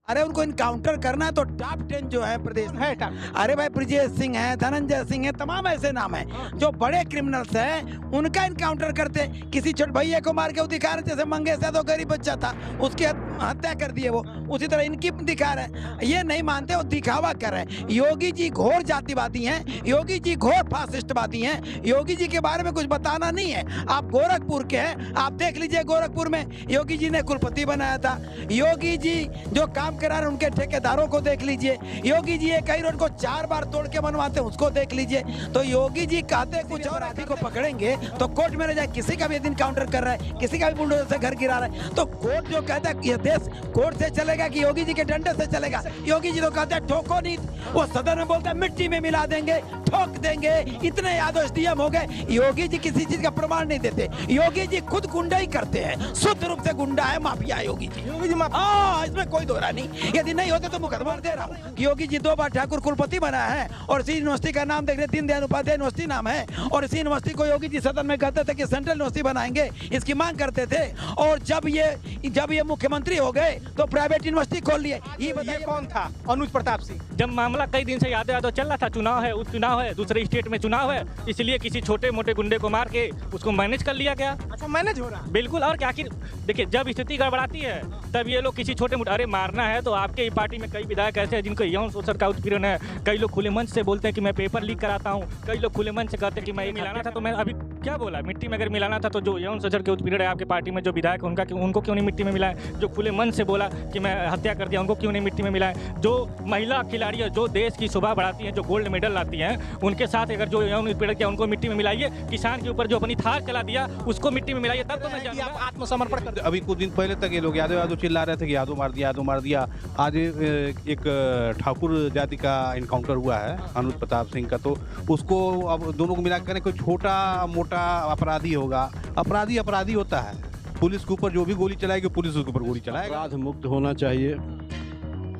अरे उनको इनकाउंटर करना है तो टॉप 10 जो है प्रदेश है टॉप। अरे भाई ब्रजेश सिंह है, धनंजय सिंह है, तमाम ऐसे नाम हैं जो बड़े क्रिमिनल्स हैं, उनका इनकाउंटर करते। किसी छोटे भैया को मार के वो दिखा रहे, जैसे मंगेश यादव गरीब बच्चा था उसकी हत्या कर दिए वो, उसी तरह इनकी दिखा रहे हैं। ये नहीं मानते, वो दिखावा कर रहे हैं। योगी जी घोर जातिवादी हैं, योगी जी घोर फासिस्टवादी हैं, योगी जी के बारे में कुछ बताना नहीं है। आप गोरखपुर के हैं, आप देख लीजिए गोरखपुर में योगी जी ने कुलपति बनाया था। योगी जी जो काम करा रहे उनके ठेकेदारों को देख लीजिए। योगी जी एक ही रोड को 4 बार तोड़ के बनवाते हैं, उसको देख लीजिए। तो योगी जी कहते कुछ और, आदमी को पकड़ेंगे तो कोर्ट में ले जाए। किसी का भी इनकाउंटर कर रहा है, किसी का भी बुलडोजर से घर गिरा रहा है, तो कोर्ट जो कहता है ये देश कोर्ट से चलेगा कि योगी जी के डंडे से चलेगा? योगी जी तो कहते हैं ठोको नहीं, वो सदन में बोलते हैं मिट्टी में मिला देंगे, ठोक देंगे। इतने यादव एसडीएम हो गए, योगी जी किसी चीज का प्रमाण नहीं देते। योगी जी खुद गुंडा ही करते हैं, शुद्ध रूप से गुंडा है, माफिया है योगी जी। योगी जी हाँ, इसमें कोई दोहरा नहीं। यदि नहीं होते तो मुकदमा दे रहा हूँ। योगी जी 2 बार ठाकुर कुलपति बनाया है और इसी यूनिवर्सिटी का नाम देख रहे, दीनदयाल उपाध्याय यूनिवर्सिटी नाम है, और इसी यूनिवर्सिटी को योगी जी सदन में कहते थे कि सेंट्रल यूनिवर्सिटी बनाएंगे, इसकी मांग करते थे। और जब ये मुख्यमंत्री हो गए तो प्राइवेट यूनिवर्सिटी खोल लिए। ये कौन था? अनुज प्रताप सिंह। जब मामला कई दिन से यादव चल रहा था, चुनाव है, उपचुनाव है, दूसरे स्टेट में चुनाव है, इसलिए किसी छोटे मोटे गुंडे को मार के उसको मैनेज कर लिया गया। अच्छा, मैनेज हो रहा है। बिल्कुल। और क्या, आखिर देखिए जब स्थिति गड़बड़ाती है तब ये लोग किसी छोटे मोटे, अरे मारना है तो आपके ही पार्टी में कई विधायक ऐसे हैं जिनको यौन शोषण का उत्पीड़न है। कई लोग खुले मंच से बोलते हैं कि मैं पेपर लीक कराता हूँ, कई लोग खुले मंच से कहते हैं कि मैं ये मिलाना था। तो मैं अभी क्या बोला, मिट्टी में अगर मिलाना था तो जो यौन शोषण के उत्पीड़न है आपके पार्टी में जो विधायक उनको क्यों नहीं मिट्टी में मिलाए? जो खुले मन से बोला कि मैं हत्या कर दिया, उनको क्यों नहीं मिट्टी में मिलाए? जो महिला खिलाड़ी है, जो देश की शोभा बढ़ाती हैं, जो गोल्ड मेडल लाती हैं, उनके साथ अगर जो यौन उत्पीड़न किया उनको मिट्टी में मिलाइए। किसान के ऊपर जो अपनी थार चला दिया उसको मिट्टी में मिलाइए, तब तो मैं कि आप आत्मसमर्पण कर। अभी कुछ दिन पहले तक ये लोग यादव चिल्ला रहे थे कि यादव मार दिया, यादव मार दिया। आज एक ठाकुर जाति का इनकाउंटर हुआ है अनुज प्रताप सिंह का, तो उसको अब दोनों को मिला कर कोई छोटा मोटा अपराधी होगा। अपराधी अपराधी होता है। पुलिस के ऊपर जो भी गोली चलाएगी पुलिस उसके ऊपर गोली चलाएगा। अपराध मुक्त होना चाहिए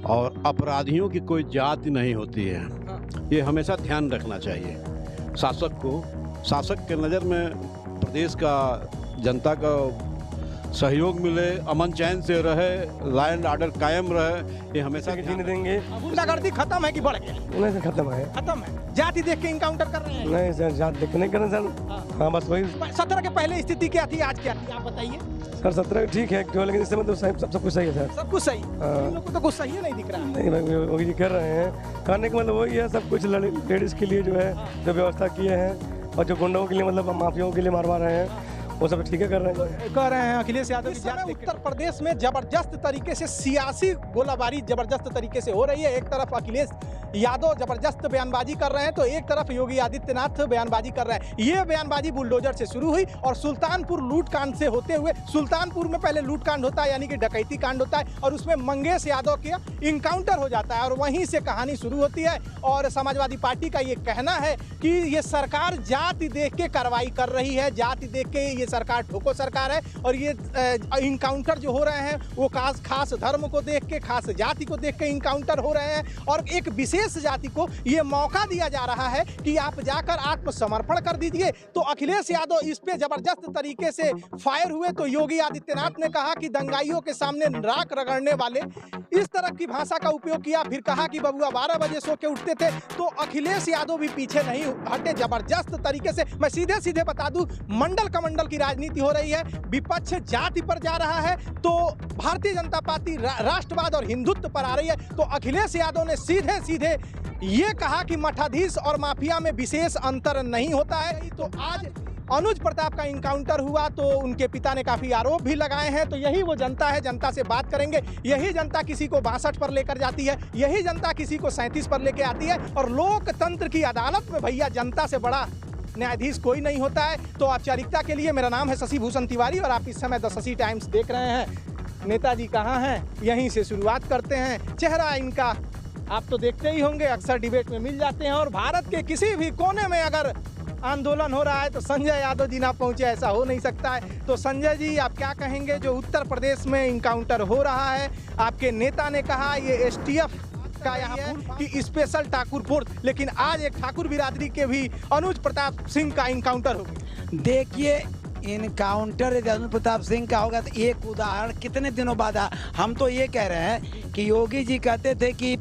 और अपराधियों की कोई जाति नहीं होती है, ये हमेशा ध्यान रखना चाहिए शासक को। शासक के नज़र में प्रदेश का जनता का सहयोग मिले, अमन चैन से रहे, लॉ एंड ऑर्डर कायम रहे, ये हमेशा जीने देंगे। गुंडागर्दी खत्म है कि बढ़ गया? नहीं सर, खत्म है। खत्म है। जाति देख के इनकाउंटर कर रहे हैं? नहीं सर, जात देख के नहीं कर रहे सर। हाँ बस वही। 17 के पहले स्थिति क्या थी, आज क्या थी, आप बताइए। सर 17 ठीक है, लेकिन इस समय तो सब कुछ सही है सर। सब कुछ सही। हाँ। इन लोगों को तो कुछ सही नहीं दिख रहा है। नहीं भाई, योगी जी कर रहे हैं, करने का मतलब वही है, सब कुछ लेडीज के लिए जो है जो व्यवस्था किए हैं, और जो गुंडों के लिए मतलब माफियाओं के लिए मारवा रहे हैं, वो सब ठीक है कर रहे हैं। कह रहे हैं अखिलेश यादव की जात उत्तर प्रदेश में जबरदस्त तरीके से सियासी गोलाबारी जबरदस्त तरीके से हो रही है। एक तरफ अखिलेश यादव जबरदस्त बयानबाजी कर रहे हैं तो एक तरफ योगी आदित्यनाथ बयानबाजी कर रहे हैं। ये बयानबाजी बुलडोजर से शुरू हुई और सुल्तानपुर लूटकांड से होते हुए, सुल्तानपुर में पहले लूटकांड होता है यानी कि डकैती कांड होता है, और उसमें मंगेश यादव का इनकाउंटर हो जाता है और वहीं से कहानी शुरू होती है। और समाजवादी पार्टी का ये कहना है कि ये सरकार जाति देख के कार्रवाई कर रही है, जाति देख के ये सरकार ठोको सरकार है, और ये इनकाउंटर जो हो रहे हैं वो खास धर्म को देख के, खास जाति को देख के इनकाउंटर हो रहे हैं, और एक विशेष जाति को ये मौका दिया जा रहा है कि आप जाकर आत्मसमर्पण कर दीजिए। तो अखिलेश यादव इस पे जबरदस्त तरीके से फायर हुए तो योगी आदित्यनाथ ने कहा कि दंगाइयों के सामने राख रगड़ने वाले, इस तरह की भाषा का उपयोग किया। फिर कहा कि बबुआ 12 बजे सो के उठते थे। तो अखिलेश यादव भी पीछे नहीं हटे, जबरदस्त तरीके से। मैं सीधे सीधे बता दूं, मंडल कमंडल की राजनीति हो रही है, विपक्ष जाति पर जा रहा है तो भारतीय जनता पार्टी राष्ट्रवाद और हिंदुत्व पर आ रही है। तो अखिलेश यादव ने सीधे सीधे ये कहा कि मठाधीश और माफिया में विशेष अंतर नहीं होता है। तो आज अनुज प्रताप का इनकाउंटर हुआ तो उनके पिता ने काफी आरोप भी लगाए हैं। तो यही वो जनता है, जनता से बात करेंगे। यही जनता किसी को 62 पर लेकर जाती है, यही जनता किसी को 37 पर लेकर आती है, और लोकतंत्र की अदालत में भैया जनता से बड़ा न्यायाधीश कोई नहीं होता है। तो औपचारिकता के लिए मेरा नाम है शशि भूषण तिवारी और आप इस समय द शशि टाइम्स देख रहे हैं। नेताजी कहाँ हैं, यहीं से शुरुआत करते हैं। चेहरा इनका आप तो देखते ही होंगे, अक्सर डिबेट में मिल जाते हैं, और भारत के किसी भी कोने में अगर आंदोलन हो रहा है तो संजय यादव जी ना पहुंचे, ऐसा हो नहीं सकता है। तो संजय जी, आप क्या कहेंगे जो उत्तर प्रदेश में इनकाउंटर हो रहा है? आपके नेता ने कहा ये एसटीएफ का यहाँ है कि स्पेशल ठाकुर फोर्स, लेकिन आज एक ठाकुर बिरादरी के भी अनुज प्रताप सिंह का इनकाउंटर हो गया। देखिए, इनकाउंटर यदि अनुज प्रताप सिंह का होगा तो एक उदाहरण कितने दिनों बाद हम तो ये कह रहे हैं कि योगी जी कहते थे कि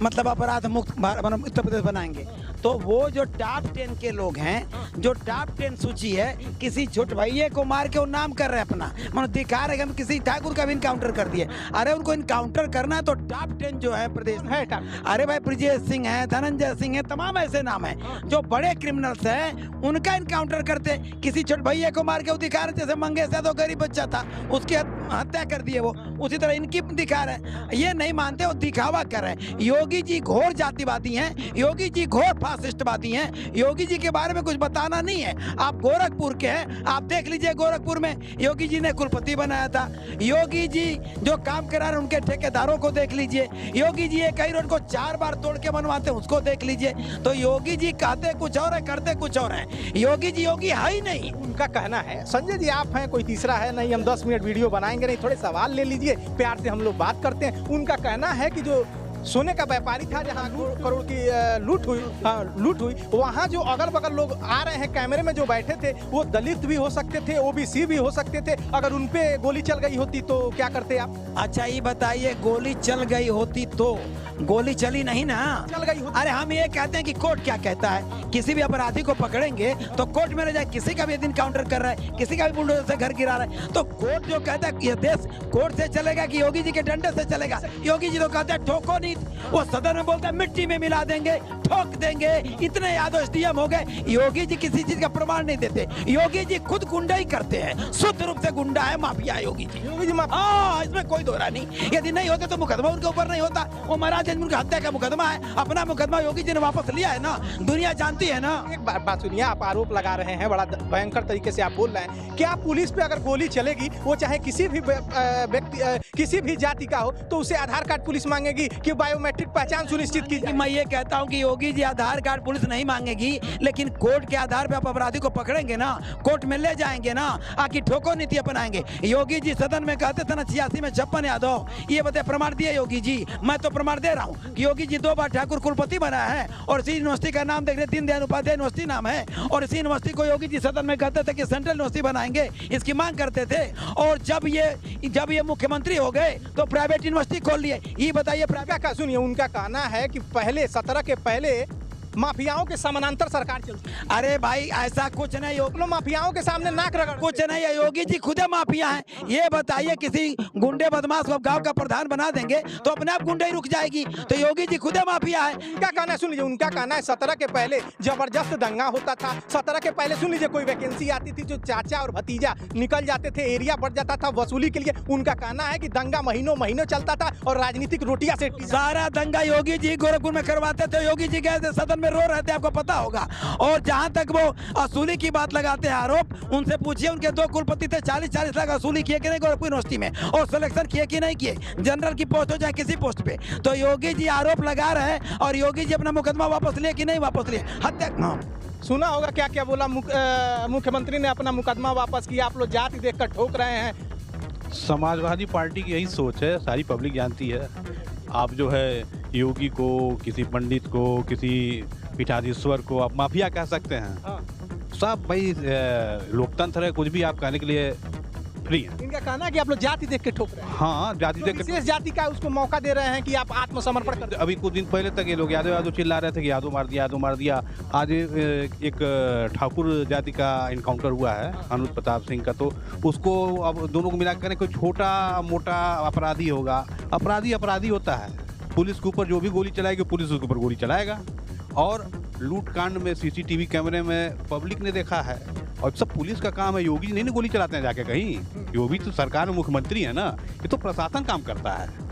मतलब अपराध मुक्त उत्तर प्रदेश बनाएंगे, तो वो जो टॉप 10 के लोग हैं, जो टॉप 10 सूची है, किसी छोटे भैये को मार के वो नाम कर रहे हैं अपना, मतलब दिखा रहे हैं कि हम किसी ठाकुर का भी इनकाउंटर कर दिए। अरे उनको इनकाउंटर करना है तो टॉप 10 जो है प्रदेश है अरे भाई ब्रजेश सिंह है, धनंजय सिंह है, तमाम ऐसे नाम हैं जो बड़े क्रिमिनल्स हैं, उनका इनकाउंटर करते। किसी छोटे भैये को मार के वो दिखा रहे, जैसे मंगेश यादव गरीब बच्चा था उसकी हत्या कर दिए वो, उसी तरह इनकी दिखा रहे हैं। ये नहीं मानते, वो दिखावा कर रहे हैं। योगी जी घोर जातिवादी हैं, योगी जी घोर फासिस्टवादी हैं, योगी जी के बारे में कुछ बताना नहीं है। आप गोरखपुर के हैं, आप देख लीजिए गोरखपुर में योगी जी ने कुलपति बनाया था। योगी जी जो काम करा रहे उनके ठेकेदारों को देख लीजिए। योगी जी एक ही रोड को 4 बार तोड़ के बनवाते हैं, उसको देख लीजिए। तो योगी जी कहते कुछ और है, करते कुछ और है। योगी जी योगी है ही नहीं। उनका कहना है, संजय जी आप हैं, कोई तीसरा है नहीं, हम 10 मिनट वीडियो बनाएंगे नहीं, थोड़े सवाल ले लीजिए, प्यार से हम लोग बात करते हैं। उनका कहना है कि जो सोने का व्यापारी था, जहां करोड़ की लूट हुई, वहां जो अगल बगल लोग आ रहे हैं कैमरे में जो बैठे थे, वो दलित भी हो सकते थे, ओबीसी भी हो सकते थे। अगर उन पे गोली चल गई होती तो क्या करते आप? अच्छा ये बताइए, गोली चल गई होती तो? गोली चली नहीं ना, चल गई होती। अरे हम ये कहते हैं कि कोर्ट क्या कहता है, किसी भी अपराधी को पकड़ेंगे तो कोर्ट में ले जाए। किसी का भी इनकाउंटर कर रहा है, किसी का भी बुलडोजर से घर गिरा रहा है, तो कोर्ट जो कहता है ये देश कोर्ट से चलेगा कि योगी जी के डंडे से चलेगा? योगी जी तो कहते हैं ठोको नहीं, वो सदन में बोलते हैं मिट्टी में मिला देंगे, ठोक देंगे। इतने यादव एसडीएम हो गए, योगी जी किसी चीज का प्रमाण नहीं देते। योगी जी खुद गुंडा ही करते हैं, शुद्ध रूप से गुंडा है, माफिया योगी जी। हाँ, इसमें कोई दोहरा नहीं। यदि नहीं होते तो मुकदमा उनके ऊपर नहीं होता। वो महाराज उनका हत्या का मुकदमा है, अपना मुकदमा योगी जी ने वापस लिया है ना, दुनिया जानती है ना। एक बात सुनिए, आप आरोप लगा रहे हैं, बड़ा भयंकर तरीके से आप बोल रहे हैं। क्या पुलिस पे अगर गोली चलेगी, वो चाहे किसी भी व्यक्ति किसी भी जाति का हो, तो उसे आधार कार्ड पुलिस मांगेगी कि बायोमेट्रिक पहचान सुनिश्चित की जाए? मैं ये कहता हूँ कि योगी जी आधार कार्ड पुलिस नहीं मांगेगी, लेकिन कोर्ट के आधार पे आप अपराधी को पकड़ेंगे ना, कोर्ट में ले जाएंगे ना, आखिर ठोको नीति अपनाएंगे। योगी जी सदन में कहते थे ना 86 में 56 यादव, ये बताए प्रमाण दिए योगी जी? मैं तो प्रमाण दे रहा हूँ कि योगी जी 2 बार ठाकुर कुलपति बनाया है, और इसी यूनिवर्सिटी का नाम देख रहे, दीनदयाल उपाध्याय यूनिवर्सिटी नाम है, और इसी यूनिवर्सिटी को योगी जी सदन में कहते थे कि सेंट्रल यूनिवर्सिटी बनाएंगे, इसकी मांग करते थे। और जब ये मुख्यमंत्री हो गए तो प्राइवेट यूनिवर्सिटी खोल लिए। ये बताइए, प्राइवेट? सुनिए, उनका कहना है कि पहले 17 के पहले माफियाओं के समानांतर सरकार चलती। अरे भाई ऐसा कुछ नहीं, योगी माफियाओं के सामने नाक रगड़ कुछ नहीं है। योगी जी खुद माफिया हैं। ये बताइए, किसी गुंडे बदमाश को गांव का प्रधान बना देंगे तो अपने आप गुंडे ही रुक जाएगी। तो योगी जी खुद माफिया है। उनका कहना सुन लीजिए, उनका कहना है 17 के पहले जबरदस्त दंगा होता था। 17 के पहले सुन लीजिए, कोई वैकेंसी आती थी जो चाचा और भतीजा निकल जाते थे, एरिया बढ़ जाता था वसूली के लिए। उनका कहना है कि दंगा महीनों चलता था और राजनीतिक रोटियां से सारा दंगा योगी जी गोरखपुर में करवाते थे। योगी जी गए थे सदन में, रो रहे थे, आपको पता होगा। और जहां तक वो वसूली की बात लगाते हैं आरोप, उनसे पूछिए, उनके 2 कुलपति थे, 40-40 लाख वसूली किए कि नहीं गोरखपुर यूनिवर्सिटी में, और सिलेक्शन किए कि नहीं किए, जनरल की पोस्ट हो चाहे किसी पोस्ट पे। तो योगी जी आरोप लगा रहे हैं, और योगी जी अपना मुकदमा वापस लिए कि नहीं वापस लिए? हत्या सुना होगा क्या क्या बोला मुख्यमंत्री ने, अपना मुकदमा वापस किया। आप लोग जाति देखकर ठोक रहे हैं। समाजवादी पार्टी की यही सोच है, सारी पब्लिक जानती है। आप जो है योगी को, किसी पंडित को, किसी पीठाधीश्वर को आप माफिया कह सकते हैं। हाँ। सब भाई लोकतंत्र है, कुछ भी आप कहने के लिए फ्री है। इनका कहना है कि आप लोग जाति देख के ठोक रहे हैं। हाँ, जाति देख के, विशेष जाति का उसको मौका दे रहे हैं कि आप आत्मसमर्पण कर। अभी कुछ दिन पहले तक ये लोग यादव चिल्ला रहे थे कि यादव मार दिया, यादव मार दिया। आज एक ठाकुर जाति का इनकाउंटर हुआ है, अनुज प्रताप सिंह का, तो उसको अब दोनों को मिलाकर कोई छोटा मोटा अपराधी होगा, अपराधी होता है। पुलिस के ऊपर जो भी गोली चलाएगी, पुलिस उसके ऊपर गोली चलाएगा। और लूट कांड में सीसीटीवी कैमरे में पब्लिक ने देखा है, और सब पुलिस का काम है। योगी नहीं गोली चलाते हैं जाके कहीं, योगी तो सरकार में मुख्यमंत्री है ना, ये तो प्रशासन काम करता है।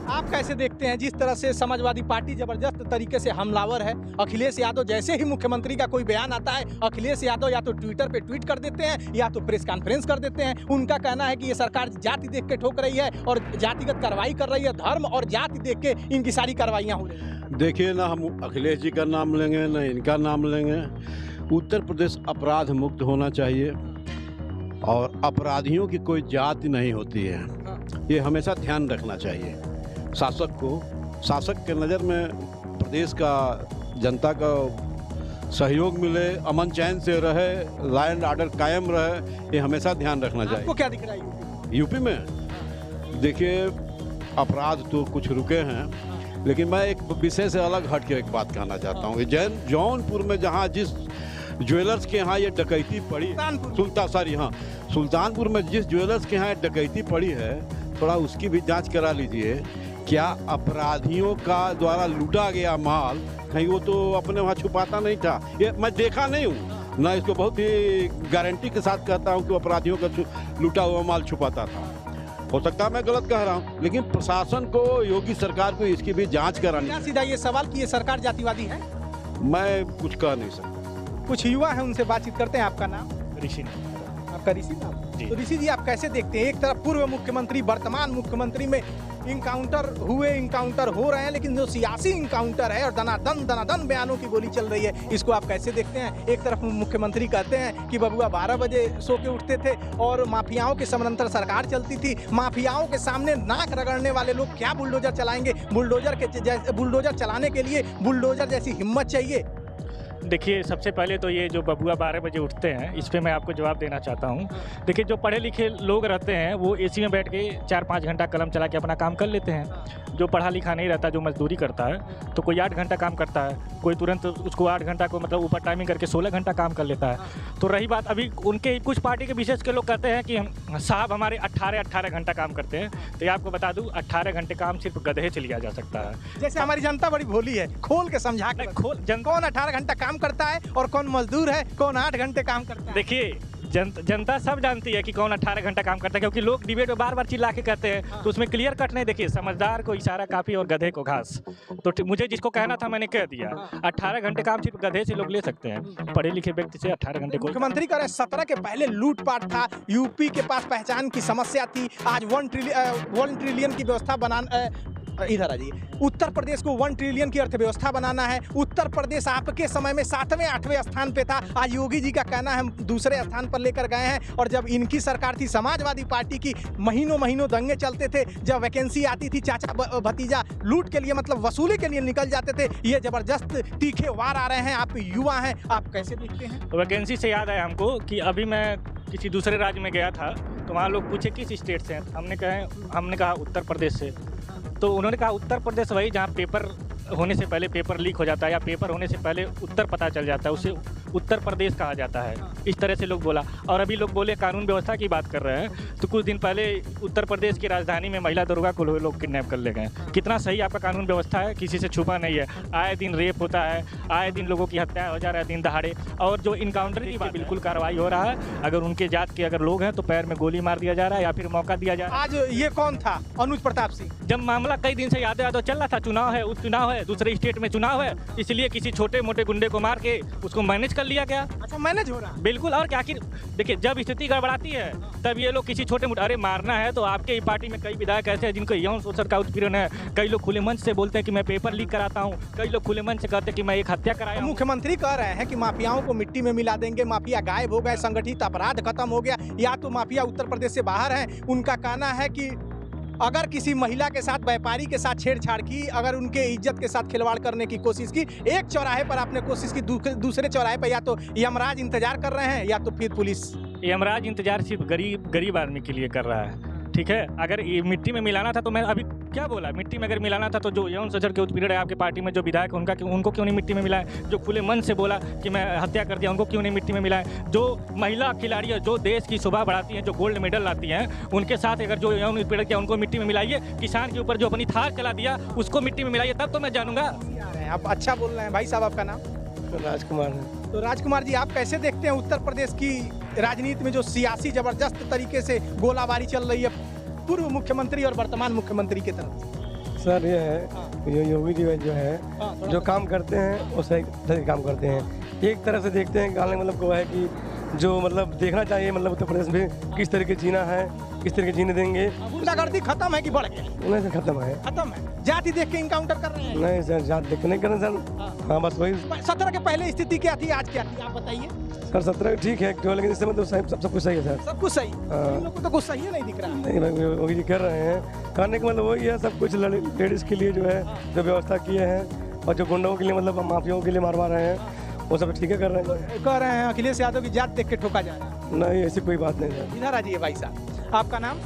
आप कैसे देखते हैं जिस तरह से समाजवादी पार्टी जबरदस्त तरीके से हमलावर है? अखिलेश यादव, जैसे ही मुख्यमंत्री का कोई बयान आता है, अखिलेश यादव या तो ट्विटर पे ट्वीट कर देते हैं या तो प्रेस कॉन्फ्रेंस कर देते हैं। उनका कहना है कि ये सरकार जाति देख के ठोक रही है और जातिगत कार्रवाई कर रही है, धर्म और जाति देख के इनकी सारी कार्रवाइयाँ हो रही हैं। देखिए ना, हम अखिलेश जी का नाम लेंगे ना इनका नाम लेंगे। उत्तर प्रदेश अपराध मुक्त होना चाहिए, और अपराधियों की कोई जाति नहीं होती है, ये हमेशा ध्यान रखना चाहिए शासक को। शासक के नज़र में प्रदेश का जनता का सहयोग मिले, अमन चैन से रहे, लॉ एंड ऑर्डर कायम रहे, ये हमेशा ध्यान रखना आपको चाहिए। क्या दिख रहा है यूपी में देखिए अपराध तो कुछ रुके हैं, लेकिन मैं एक विषय से अलग हट के एक बात कहना चाहता हूँ। जौनपुर में जहाँ जिस ज्वेलर्स के यहाँ ये डकैती पड़ी, सुल्तानपुर में जिस ज्वेलर्स के यहाँ डकैती पड़ी है, थोड़ा उसकी भी जांच करा लीजिए। क्या अपराधियों का द्वारा लूटा गया माल कहीं वो तो अपने वहाँ छुपाता नहीं था? ये मैं देखा नहीं हूँ ना, इसको बहुत ही गारंटी के साथ कहता हूँ कि अपराधियों का लूटा हुआ माल छुपाता था। हो सकता है मैं गलत कह रहा हूँ, लेकिन प्रशासन को, योगी सरकार को इसकी भी जांच करानी। क्या सीधा ये सवाल कि ये सरकार जातिवादी है? मैं कुछ कह नहीं सकता। कुछ युवा है, उनसे बातचीत करते हैं। आपका नाम? ऋषि। आपका ऋषि नाम? तो ऋषि जी, आप कैसे देखते हैं, एक तरफ पूर्व मुख्यमंत्री, वर्तमान मुख्यमंत्री में इनकाउंटर हो रहे हैं, लेकिन जो सियासी इनकाउंटर है और दनादन बयानों की गोली चल रही है, इसको आप कैसे देखते हैं? एक तरफ मुख्यमंत्री कहते हैं कि बबुआ 12 बजे सो के उठते थे और माफियाओं के समानांतर सरकार चलती थी, माफियाओं के सामने नाक रगड़ने वाले लोग क्या बुलडोजर चलाएंगे? बुलडोजर चलाने के लिए बुलडोजर जैसी हिम्मत चाहिए। देखिए, सबसे पहले तो ये जो बबुआ 12 बजे उठते हैं, इस पे मैं आपको जवाब देना चाहता हूँ। देखिए, जो पढ़े लिखे लोग रहते हैं वो एसी में बैठ के 4-5 घंटा कलम चला के अपना काम कर लेते हैं। जो पढ़ा लिखा नहीं रहता, जो मजदूरी करता है, तो कोई 8 घंटा काम करता है, कोई तुरंत उसको 8 घंटा को मतलब ऊपर टाइमिंग करके 16 घंटा काम कर लेता है। तो रही बात, अभी उनके कुछ पार्टी के विशेष के लोग कहते हैं कि साहब हमारे 18 घंटा काम करते हैं। तो ये आपको बता दूँ, 18 घंटे काम सिर्फ गधे से लिया जा सकता है। जैसे हमारी जनता बड़ी भोली है, खोल के समझा के कौन 18 घंटा काम करता है और कौन मजदूर है, कौन 8 घंटे काम करता है। देखिए, जनता सब जानती है कि कौन 18 घंटा काम करता है, क्योंकि लोग डिबेट में बार चिल्ला के कहते हैं, तो उसमें क्लियर कट नहीं। देखिए, समझदार को इशारा काफी और गधे को घास। तो मुझे जिसको कहना था मैंने कह दिया। 18 घंटे काम सिर्फ गधे से लोग ले सकते हैं, पढ़े लिखे व्यक्ति से 18 घंटे। मुख्यमंत्री कह रहे हैं 17 के पहले लूटपाट था, यूपी के पास पहचान की समस्या थी, आज 1 ट्रिलियन की व्यवस्था बनाना, इधर आ जाइए, उत्तर प्रदेश को 1 ट्रिलियन की अर्थव्यवस्था बनाना है। उत्तर प्रदेश आपके समय में 7वें 8वें स्थान पे था, आज योगी जी का कहना है हम दूसरे स्थान पर लेकर गए हैं। और जब इनकी सरकार थी, समाजवादी पार्टी की, महीनों दंगे चलते थे, जब वैकेंसी आती थी चाचा भतीजा लूट के लिए, मतलब वसूली के लिए निकल जाते थे। ये जबरदस्त तीखे वार आ रहे हैं। आप युवा हैं, आप कैसे देखते हैं? वैकेंसी से याद आया हमको कि अभी मैं किसी दूसरे राज्य में गया था, तो वहाँ लोग पूछे किस स्टेट से हैं, हमने कहा उत्तर प्रदेश से। तो उन्होंने कहा उत्तर प्रदेश वही जहाँ पेपर होने से पहले पेपर लीक हो जाता है, या पेपर होने से पहले उत्तर पता चल जाता है, उसे उत्तर प्रदेश कहा जाता है। इस तरह से लोग बोला। और अभी लोग बोले कानून व्यवस्था की बात कर रहे हैं, तो कुछ दिन पहले उत्तर प्रदेश की राजधानी में महिला दरोगा को लोग किडनैप कर ले गए। कितना सही आपका कानून व्यवस्था है, किसी से छुपा नहीं है। आए दिन रेप होता है, आए दिन लोगों की हत्या हो जा रहा है दिन दहाड़े। और जो इनकाउंटर की बिल्कुल कार्रवाई हो रहा है, अगर उनके जात के अगर लोग हैं तो पैर में गोली मार दिया जा रहा है या फिर मौका दिया जा रहा है। आज ये कौन था? अनुज प्रताप सिंह। जब मामला कई दिन से यादव चल रहा था, चुनाव है, उपचुनाव है, दूसरे स्टेट में चुनाव है, इसलिए किसी छोटे मोटे गुंडे को मार के उसको मैनेज कर लिया गया। अच्छा, मैनेज हो रहा है? बिल्कुल। और क्या, आखिर देखिए, जब स्थिति गड़बड़ाती है तब ये लोग किसी छोटे मोटे, अरे मारना है तो आपके ही पार्टी में कई विधायक ऐसे हैं जिनको यौन शोषण का उत्पीड़न है। कई लोग खुले मंच से बोलते हैं कि मैं पेपर लीक कराता हूँ, कई लोग खुले मंच से कहते हैं कि मैं एक हत्या कराया। मुख्यमंत्री कह रहे हैं कि माफियाओं को मिट्टी में मिला देंगे, माफिया गायब हो गए, संगठित अपराध खत्म हो गया, या तो माफिया उत्तर प्रदेश से बाहर है। उनका कहना है कि अगर किसी महिला के साथ, व्यापारी के साथ छेड़छाड़ की, अगर उनके इज्जत के साथ खिलवाड़ करने की कोशिश की, एक चौराहे पर आपने कोशिश की, दूसरे चौराहे पर या तो यमराज इंतजार कर रहे हैं या तो फिर पुलिस। यमराज इंतजार सिर्फ गरीब आदमी के लिए कर रहा है, ठीक है। अगर ये मिट्टी में मिलाना था तो मैं अभी क्या बोला, मिट्टी में अगर मिलाना था तो जो यौन शोषण के उत्पीड़न है आपके पार्टी में जो विधायक उनको क्यों नहीं मिट्टी में मिलाए? जो खुले मन से बोला कि मैं हत्या कर दिया, उनको क्यों नहीं मिट्टी में मिलाए? जो महिला खिलाड़ी है, जो देश की शोभा बढ़ाती हैं, जो गोल्ड मेडल लाती हैं, उनके साथ अगर जो यौन उत्पीड़न किया उनको मिट्टी में मिलाइए। किसान के ऊपर जो अपनी थार चला दिया उसको मिट्टी में मिलाइए, तब तो मैं जानूंगा। आप अच्छा बोल रहे हैं। भाई साहब, आपका नाम? राजकुमार है। तो राजकुमार जी, आप कैसे देखते हैं उत्तर प्रदेश की राजनीति में जो सियासी जबरदस्त तरीके से गोलाबारी चल रही है पूर्व मुख्यमंत्री और वर्तमान मुख्यमंत्री की तरफ? सर ये है, योगी जी जो है जो काम करते हैं वो सही सही काम करते हैं। एक तरह से देखते हैं, मतलब को है कि जो मतलब देखना चाहिए, मतलब उत्तर प्रदेश में किस तरीके जीना है, किस तरीके जीने देंगे। गुंडागर्दी खत्म है कि बढ़ गया? नहीं सर, खत्म है। खत्म है। जाति देख के इनकाउंटर कर रहे हैं? नहीं सर, जात देख के नहीं कर रहे सर। हाँ, बस वही। 17 के पहले स्थिति क्या थी, आज क्या थी, आप बताइए। सर 17 ठीक है, लेकिन इस समय तो सब कुछ सही है सर। सब कुछ सही? इन लोगों को तो कुछ सही नहीं दिख रहा। नहीं भाई, योगी जी कर रहे हैं, करने का मतलब वही है, सब कुछ लेडीज के लिए जो है जो व्यवस्था किए हैं, और जो गुंडों के लिए मतलब माफियाओं के लिए मारवा रहे हैं, वो सब ठीक है कर रहे हैं। कह रहे हैं अखिलेश यादव की जात देख के ठोका जा रहा है। नहीं, ऐसी कोई बात नहीं है। इधर आ जाइए भाई साहब, आपका नाम?